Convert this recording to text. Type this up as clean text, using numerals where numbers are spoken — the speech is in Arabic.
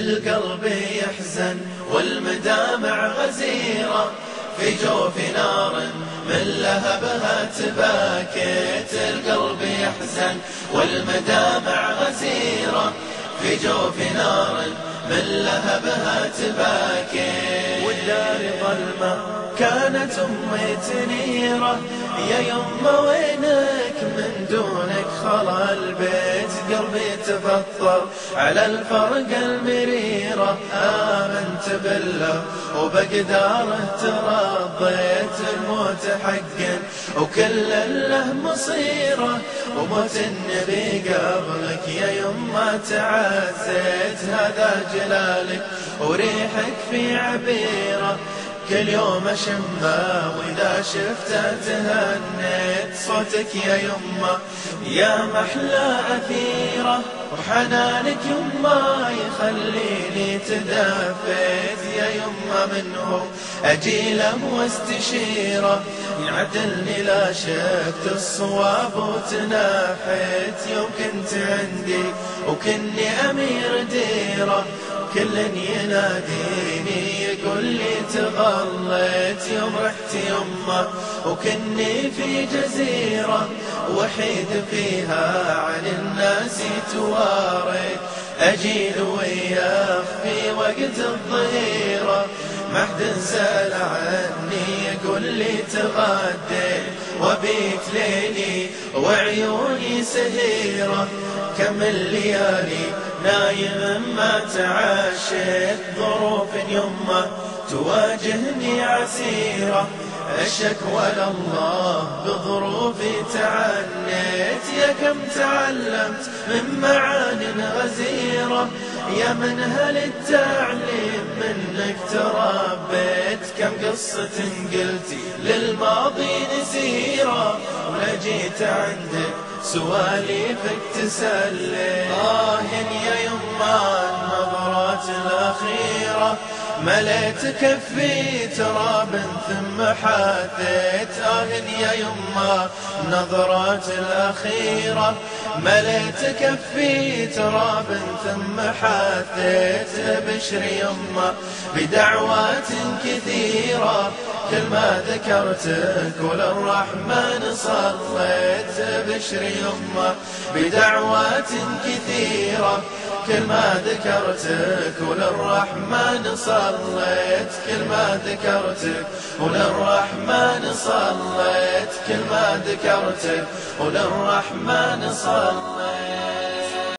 القلب يحزن والمدامع غزيرة، في جوف نار من لهبها تباكت. القلب يحزن والمدامع غزيرة، في جوف نار من لهبها تباكت. والدار ظلمة كانت أمي تنيرة، يا يما وينك من دونك خلا البيت. قلبي تفطر على الفرق المريرة، آمنت بالله وبقداره ترضيت. الموت حق وكل له مصيره، وموت النبي قبلك يا يما تعزيت. هذا جلالك وريحك في عبيره، كل يوم أشمه وإذا شفته تهنيت. صوتك يا يما يا محلى أثيرة، وحنانك يما يخليني تدافيت. يا يما منه أجيله واستشيره، يعدلني لا شفت الصواب وتناحيت. يوم كنت عندي وكني أمير ديره، كل يناديني يقول لي تغليت. يوم رحت يمه وكني في جزيرة، وحيد فيها عن الناس تواريت. أجيل وياه في وقت الظهيرة، ما حد سأل عني يقول لي تغديت. وبيت ليلي وعيوني سهيرة، كم الليالي نايم ما تعشيت. ظروف يمه تواجهني عسيرة، الشكوى لله بظروفي تعنيت. يا كم تعلمت من معان غزيرة، يا منهل التعليم منك تربيت. كم قصة قلتي للماضي نسيرة، ولجيت عندك سواليفك تسلي. يا يما النظرات الأخيرة، مليت كفي تراب ثم حاثيت. يا يما النظرات الأخيرة، مليت كفي تراب ثم حاثيت. بشر يما بدعوات كثيرة، كل ما ذكرتك وللرحمن صليت. بشر يما بدعوات كثيرة، كل ما ذكرتك وللرحمن صليت. كل ما ذكرتك وللرحمن صليت. كل ما ذكرتك وللرحمن صليت.